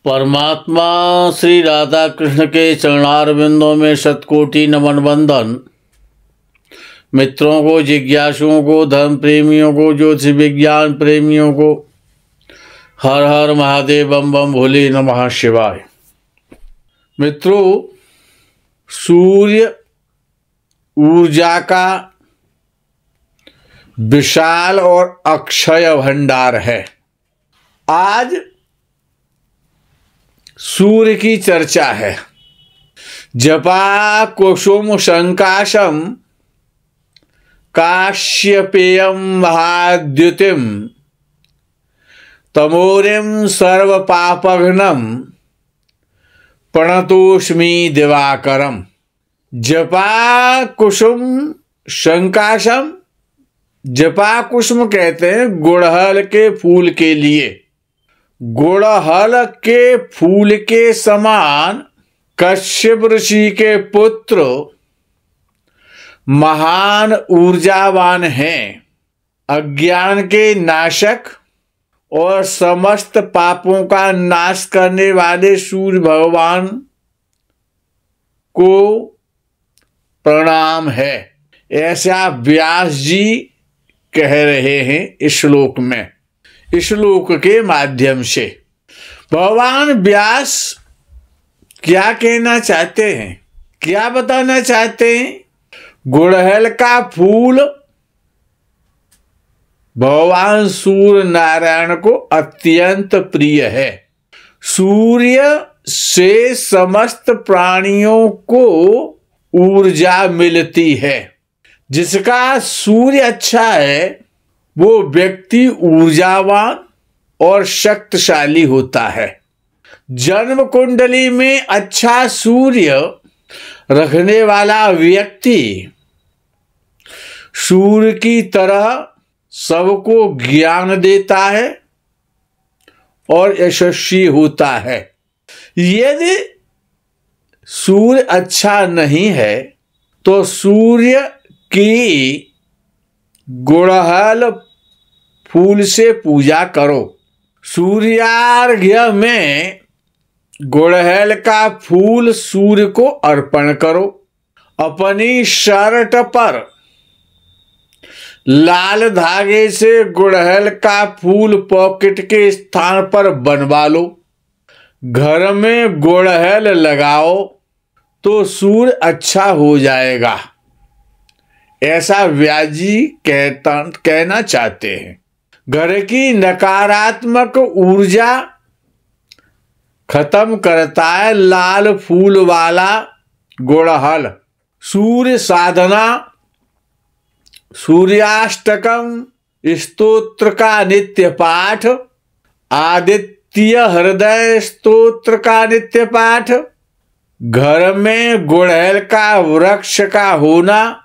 परमात्मा श्री राधा कृष्ण के चरणारविंदों में शतकोटि नमन वंदन। मित्रों को, जिज्ञासुओं को, धर्म प्रेमियों को, ज्योतिष विज्ञान प्रेमियों को हर हर महादेव, बम बम भोले नमः शिवाय। मित्रों, सूर्य ऊर्जा का विशाल और अक्षय भंडार है। आज सूर्य की चर्चा है। जपा कुसुम संकाशम काश्यपेयम महाद्युतिम तमोरिम सर्व पापघ्नम प्रणतोष्मि दिवाकरम। जपा कुसुम संकाशम, जपा कुसुम कहते हैं गुड़हल के फूल के लिए। गुड़हल के फूल के समान कश्यप ऋषि के पुत्र महान ऊर्जावान हैं। अज्ञान के नाशक और समस्त पापों का नाश करने वाले सूर्य भगवान को प्रणाम है, ऐसा व्यास जी कह रहे हैं इस श्लोक में। इस श्लोक के माध्यम से भगवान व्यास क्या कहना चाहते हैं, क्या बताना चाहते हैं? गुड़हल का फूल भगवान सूर्य नारायण को अत्यंत प्रिय है। सूर्य से समस्त प्राणियों को ऊर्जा मिलती है। जिसका सूर्य अच्छा है वो व्यक्ति ऊर्जावान और शक्तिशाली होता है। जन्म कुंडली में अच्छा सूर्य रखने वाला व्यक्ति सूर्य की तरह सबको ज्ञान देता है और यशस्वी होता है। यदि सूर्य अच्छा नहीं है तो सूर्य की गुड़हल फूल से पूजा करो। सूर्यार्घ्य में गुड़हल का फूल सूर्य को अर्पण करो। अपनी शर्ट पर लाल धागे से गुड़हल का फूल पॉकेट के स्थान पर बनवा लो। घर में गुड़हल लगाओ तो सूर्य अच्छा हो जाएगा, ऐसा व्यास जी कहना चाहते हैं। घर की नकारात्मक ऊर्जा खत्म करता है लाल फूल वाला गुड़हल। सूर्य साधना, सूर्याष्टकम स्तोत्र का नित्य पाठ, आदित्य हृदय स्तोत्र का नित्य पाठ, घर में गुड़हल का वृक्ष का होना,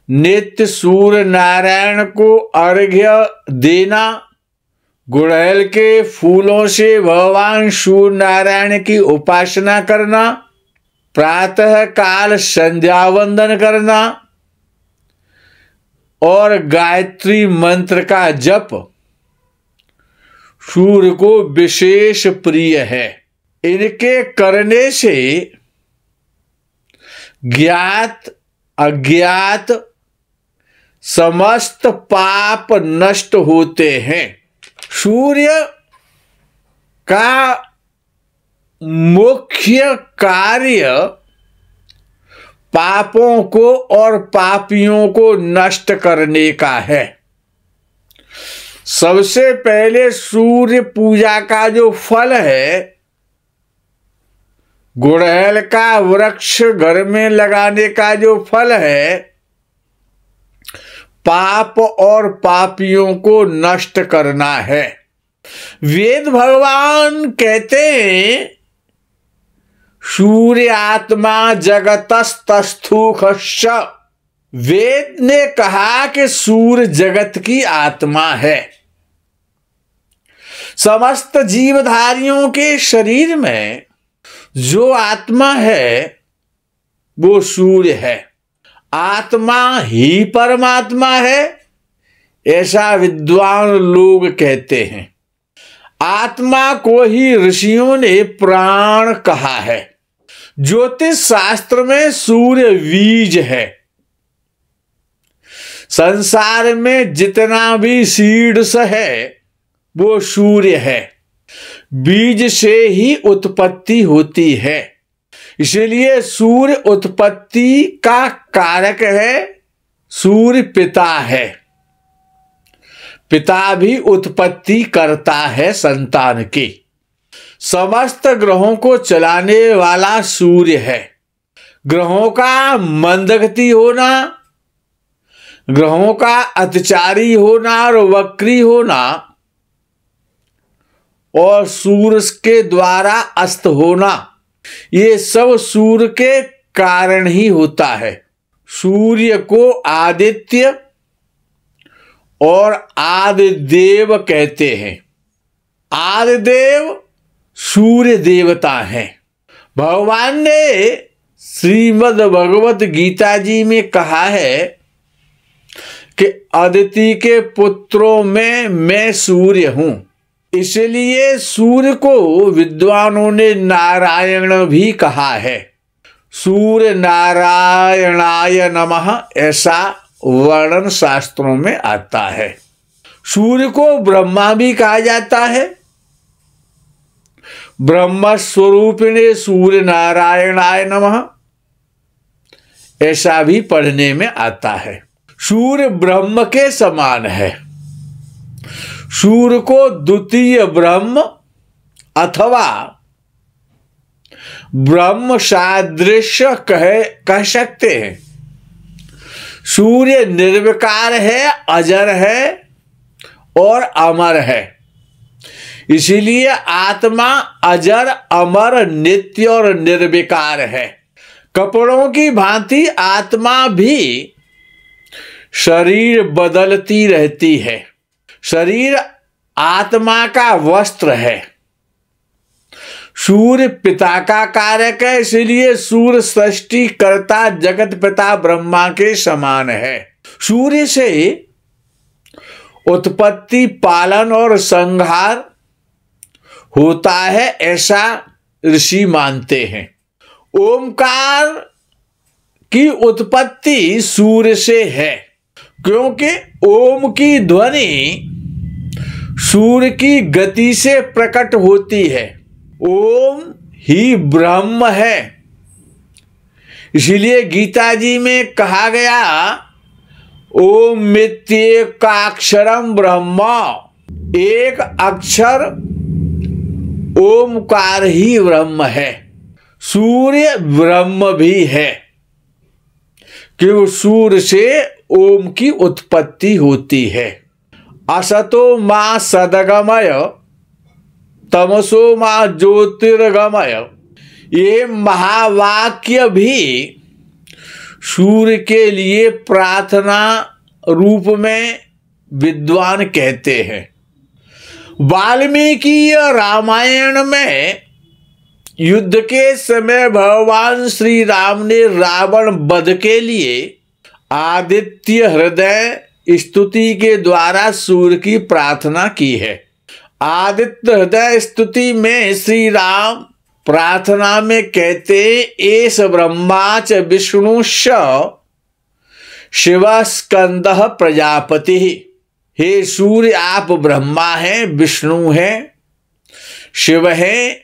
नित्य सूर्य नारायण को अर्घ्य देना, गुड़हल के फूलों से भगवान सूर्य नारायण की उपासना करना, प्रातः काल संध्या वंदन करना और गायत्री मंत्र का जप सूर्य को विशेष प्रिय है। इनके करने से ज्ञात अज्ञात समस्त पाप नष्ट होते हैं। सूर्य का मुख्य कार्य पापों को और पापियों को नष्ट करने का है। सबसे पहले सूर्य पूजा का जो फल है, गुड़हल का वृक्ष घर में लगाने का जो फल है, पाप और पापियों को नष्ट करना है। वेद भगवान कहते हैं सूर्य आत्मा जगतस्तस्थूखश्च। वेद ने कहा कि सूर्य जगत की आत्मा है। समस्त जीवधारियों के शरीर में जो आत्मा है वो सूर्य है। आत्मा ही परमात्मा है, ऐसा विद्वान लोग कहते हैं। आत्मा को ही ऋषियों ने प्राण कहा है। ज्योतिष शास्त्र में सूर्य बीज है। संसार में जितना भी सीड्स है वो सूर्य है। बीज से ही उत्पत्ति होती है, इसलिए सूर्य उत्पत्ति का कारक है। सूर्य पिता है, पिता भी उत्पत्ति करता है संतान की। समस्त ग्रहों को चलाने वाला सूर्य है। ग्रहों का मंदगति होना, ग्रहों का अतिचारी होना और वक्री होना और सूर्य के द्वारा अस्त होना, ये सब सूर्य के कारण ही होता है। सूर्य को आदित्य और आदिदेव कहते हैं। आदिदेव सूर्य देवता हैं। भगवान ने श्रीमद् भगवत गीता जी में कहा है कि अदिति के पुत्रों में मैं सूर्य हूं। इसलिए सूर्य को विद्वानों ने नारायण भी कहा है। सूर्य नारायणाय नमः ऐसा वर्णन शास्त्रों में आता है। सूर्य को ब्रह्मा भी कहा जाता है। ब्रह्म स्वरूपिणे सूर्य नारायणाय नमः ऐसा भी पढ़ने में आता है। सूर्य ब्रह्म के समान है। सूर्य को द्वितीय ब्रह्म अथवा ब्रह्म सादृश्य कह सकते हैं। सूर्य निर्विकार है, अजर है और अमर है। इसीलिए आत्मा अजर, अमर, नित्य और निर्विकार है। कपड़ों की भांति आत्मा भी शरीर बदलती रहती है। शरीर आत्मा का वस्त्र है। सूर्य पिता का कारक है, इसलिए सूर्य सृष्टि कर्ता जगत पिता ब्रह्मा के समान है। सूर्य से उत्पत्ति, पालन और संहार होता है, ऐसा ऋषि मानते हैं। ओमकार की उत्पत्ति सूर्य से है, क्योंकि ओम की ध्वनि सूर्य की गति से प्रकट होती है। ओम ही ब्रह्म है। इसीलिए गीता जी में कहा गया ओम मित्येकाक्षरम ब्रह्म, एक अक्षर ओमकार ही ब्रह्म है। सूर्य ब्रह्म भी है, क्योंकि सूर्य से ओम की उत्पत्ति होती है। असतो मा सदगमय तमसो मा ज्योतिर्गमय, ये महावाक्य भी सूर्य के लिए प्रार्थना रूप में विद्वान कहते हैं। वाल्मीकि रामायण में युद्ध के समय भगवान श्री राम ने रावण वध के लिए आदित्य हृदय स्तुति के द्वारा सूर्य की प्रार्थना की है। आदित्य हृदय स्तुति में श्री राम प्रार्थना में कहते एस ब्रह्माच विष्णुश्च शिव स्कंद प्रजापति। हे सूर्य, आप ब्रह्मा हैं, विष्णु हैं, शिव हैं,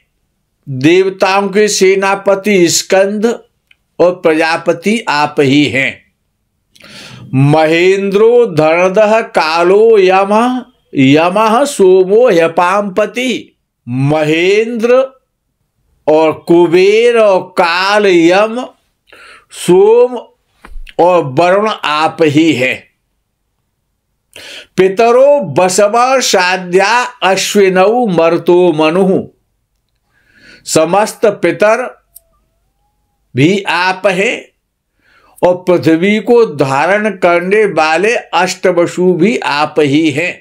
देवताओं के सेनापति स्कंद और प्रजापति आप ही हैं। महेंद्रो धरणदः कालो यमः यमः सोमो ह्यपाम्पति। महेंद्र और कुबेर और काल, यम, सोम और वरुण आप ही हैं। पितरो बसव साध्या अश्विनौ मर्तो मनुः। समस्त पितर भी आप हैं और पृथ्वी को धारण करने वाले अष्टवसु भी आप ही हैं।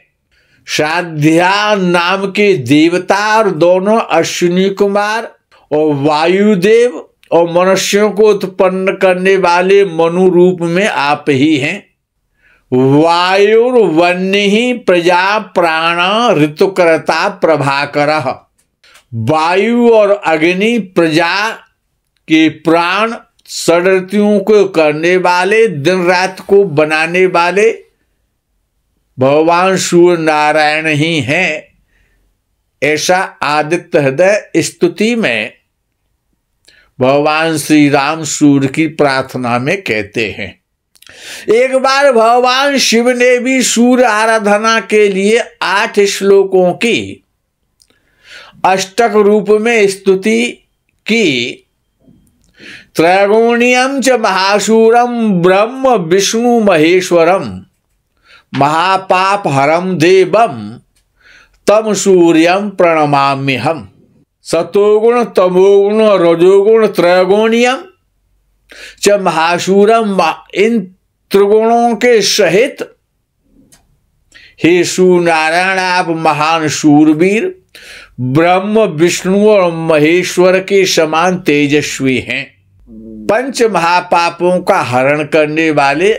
साध्या नाम के देवता और दोनों अश्विनी कुमार और वायुदेव और मनुष्यों को उत्पन्न करने वाले मनु रूप में आप ही हैं। वायुर्वन्निः प्रजा प्राण ऋतुकर्ता प्रभाकरः। वायु और अग्नि प्रजा के प्राण, षड्ऋतुओं को करने वाले, दिन रात को बनाने वाले भगवान सूर्य नारायण ही हैं। ऐसा आदित्य हृदय स्तुति में भगवान श्री राम सूर्य की प्रार्थना में कहते हैं। एक बार भगवान शिव ने भी सूर्य आराधना के लिए 8 श्लोकों की अष्टक रूप में स्तुति की। त्रैगुण्यम च महाशूरम ब्रह्म विष्णु महेश्वरम महापाप हरम देवम तम सूर्यम प्रणमाम्यहम। सतोगुण तमोगुण रजोगुण त्रैगुण्यम च महाशूरम, इन त्रिगुणों के सहित हे सूर्यनारायण आप महान शूरवीर, ब्रह्म विष्णु और महेश्वर के समान तेजस्वी हैं। पंच महापापों का हरण करने वाले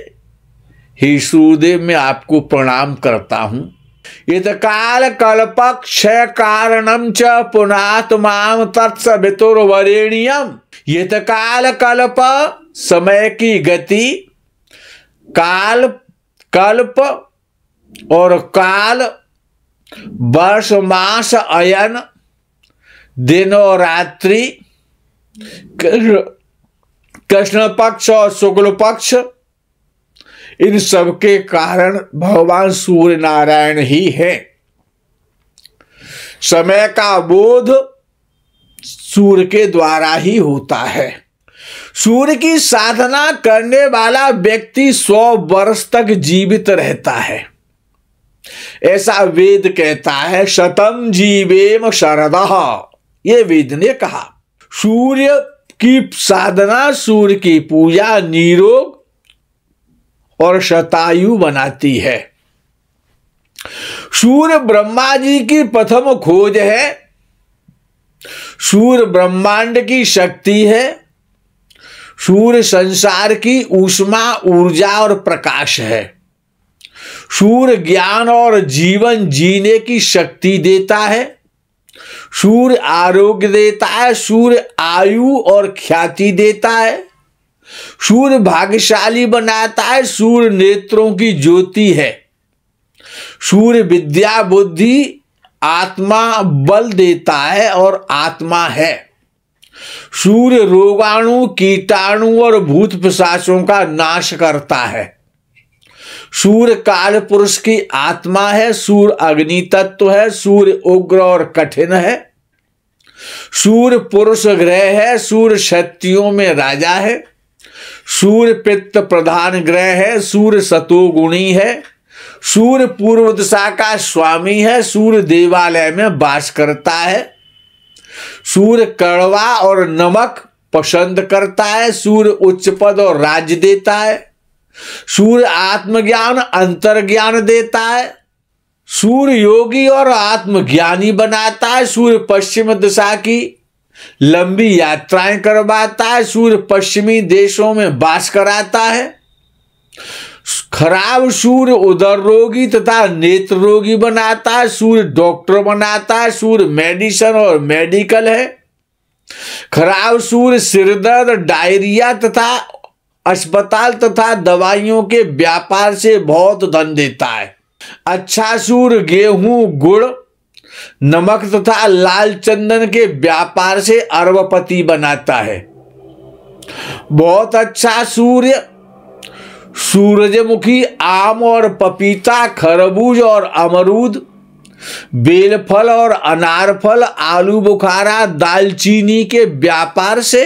हे सूर्यदेव मैं आपको प्रणाम करता हूं। इत काल कल्प क्षय कारणम च पुनात्माम तत्सवितुर्वरेण्यम। इत काल कल्प समय की गति, काल कल्प और काल वर्ष मास अयन, दिन और रात्रि, कृष्ण पक्ष और शुक्ल पक्ष, इन सब के कारण भगवान सूर्य नारायण ही है। समय का बोध सूर्य के द्वारा ही होता है। सूर्य की साधना करने वाला व्यक्ति 100 वर्ष तक जीवित रहता है, ऐसा वेद कहता है। शतम जीवेम शरदः, ये वेद ने कहा। सूर्य की साधना, सूर्य की पूजा निरोग और शतायु बनाती है। सूर्य ब्रह्मा जी की प्रथम खोज है। सूर्य ब्रह्मांड की शक्ति है। सूर्य संसार की ऊष्मा, ऊर्जा और प्रकाश है। सूर्य ज्ञान और जीवन जीने की शक्ति देता है। सूर्य आरोग्य देता है। सूर्य आयु और ख्याति देता है। सूर्य भाग्यशाली बनाता है। सूर्य नेत्रों की ज्योति है। सूर्य विद्या बुद्धि आत्मा बल देता है और आत्मा है। सूर्य रोगाणु कीटाणु और भूत पिशाचों का नाश करता है। सूर्य काल पुरुष की आत्मा है। सूर्य अग्नि तत्व है। सूर्य उग्र और कठिन है। सूर्य पुरुष ग्रह है। सूर्य शक्तियों में राजा है। सूर्य पित्त प्रधान ग्रह है। सूर्य सतोगुणी है। सूर्य पूर्व दिशा का स्वामी है। सूर्य देवालय में वास करता है। सूर्य कड़वा और नमक पसंद करता है। सूर्य उच्च पद और राज्य देता है। सूर्य आत्मज्ञान अंतर्ज्ञान देता है। सूर्य योगी और आत्मज्ञानी बनाता है। सूर्य पश्चिम दिशा की लंबी यात्राएं करवाता है। सूर्य पश्चिमी देशों में वास कराता है। खराब सूर्य उदर रोगी तथा नेत्र रोगी बनाता है। सूर्य डॉक्टर बनाता है। सूर्य मेडिसिन और मेडिकल है। खराब सूर्य सिरदर्द, डायरिया तथा अस्पताल तथा दवाइयों के व्यापार से बहुत धन देता है। अच्छा सूर्य गेहूं, गुड़, नमक तथा लाल चंदन के व्यापार से अरबपति बनाता है। बहुत अच्छा सूर्य सूरजमुखी, आम और पपीता, खरबूज और अमरूद, बेलफल और अनार फल, आलू बुखारा, दालचीनी के व्यापार से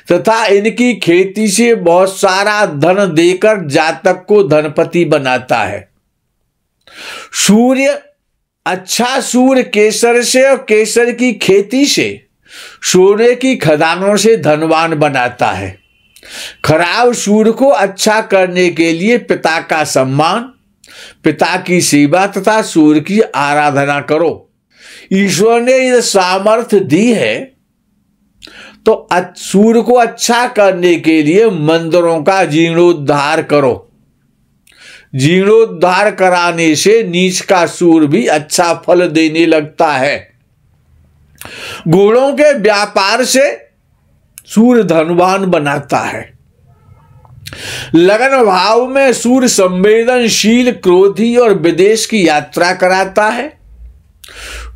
तथा इनकी खेती से बहुत सारा धन देकर जातक को धनपति बनाता है। सूर्य अच्छा सूर्य केसर से और केसर की खेती से, सोने की खदानों से धनवान बनाता है। खराब सूर्य को अच्छा करने के लिए पिता का सम्मान, पिता की सेवा तथा सूर्य की आराधना करो। ईश्वर ने यह सामर्थ्य दी है तो सूर्य को अच्छा करने के लिए मंदिरों का जीर्णोद्धार करो। जीर्णोद्धार कराने से नीच का सूर भी अच्छा फल देने लगता है। घोड़ों के व्यापार से सूर्य धनवान बनाता है। लगन भाव में सूर्य संवेदनशील, क्रोधी और विदेश की यात्रा कराता है।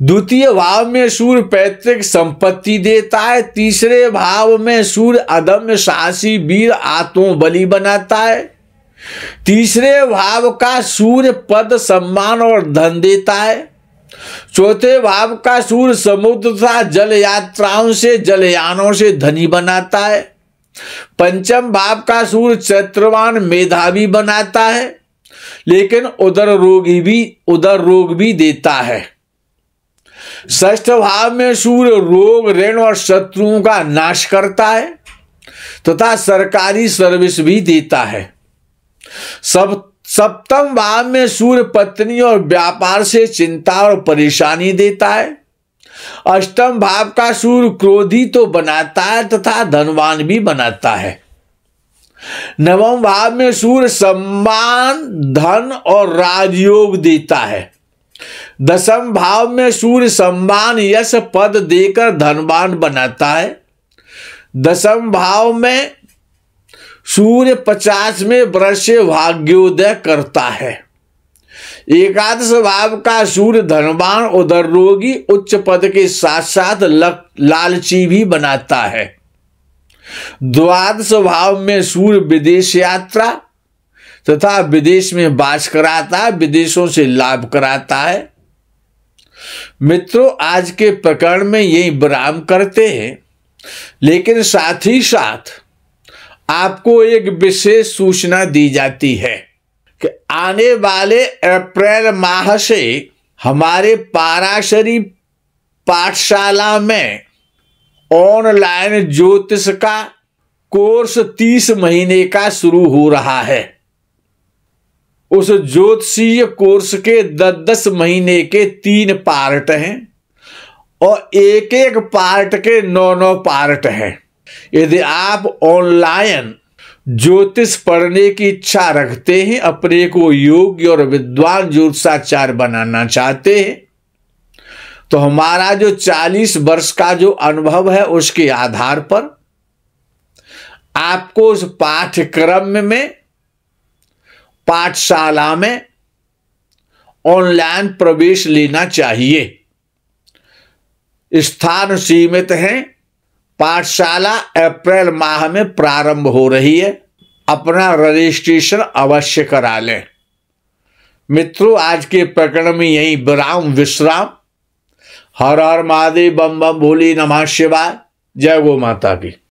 द्वितीय भाव में सूर्य पैतृक संपत्ति देता है। तीसरे भाव में सूर्य अदम्य साहसी, वीर, आत्मबली बनाता है। तीसरे भाव का सूर्य पद, सम्मान और धन देता है। चौथे भाव का सूर्य समुद्र तथा जल यात्राओं से, जलयानों से धनी बनाता है। पंचम भाव का सूर्य चैत्रवान, मेधावी बनाता है, लेकिन उदर रोग भी देता है। षष्ठ भाव में सूर्य रोग, ऋण और शत्रुओं का नाश करता है तथा सरकारी सर्विस भी देता है। सप्तम भाव में सूर्य पत्नी और व्यापार से चिंता और परेशानी देता है। अष्टम भाव का सूर्य क्रोधी तो बनाता है तथा धनवान भी बनाता है। नवम भाव में सूर्य सम्मान, धन और राजयोग देता है। दसम भाव में सूर्य सम्मान, यश, पद देकर धनवान बनाता है। दसम भाव में सूर्य 50वें वर्ष से भाग्योदय करता है। एकादश भाव का सूर्य धनवान, उदर रोगी, उच्च पद के साथ साथ लालची भी बनाता है। द्वादश भाव में सूर्य विदेश यात्रा तथा विदेश में वास कराता है, विदेशों से लाभ कराता है। मित्रों, आज के प्रकरण में यही विराम करते हैं, लेकिन साथ ही साथ आपको एक विशेष सूचना दी जाती है कि आने वाले अप्रैल माह से हमारे पाराशरी पाठशाला में ऑनलाइन ज्योतिष का कोर्स 30 महीने का शुरू हो रहा है। उस ज्योतिषीय कोर्स के 10-10 महीने के 3 पार्ट हैं और एक एक पार्ट के 9-9 पार्ट हैं। यदि आप ऑनलाइन ज्योतिष पढ़ने की इच्छा रखते हैं, अपने को योग्य और विद्वान ज्योतिषाचार्य बनाना चाहते हैं, तो हमारा जो 40 वर्ष का जो अनुभव है उसके आधार पर आपको उस पाठ्यक्रम में, पाठशाला में ऑनलाइन प्रवेश लेना चाहिए। स्थान सीमित है। पाठशाला अप्रैल माह में प्रारंभ हो रही है। अपना रजिस्ट्रेशन अवश्य करा लें। मित्रों, आज के प्रकरण में यही विश्राम। हर हर महादेव, बम बम भोले, नमः शिवाय। जय गो माता की।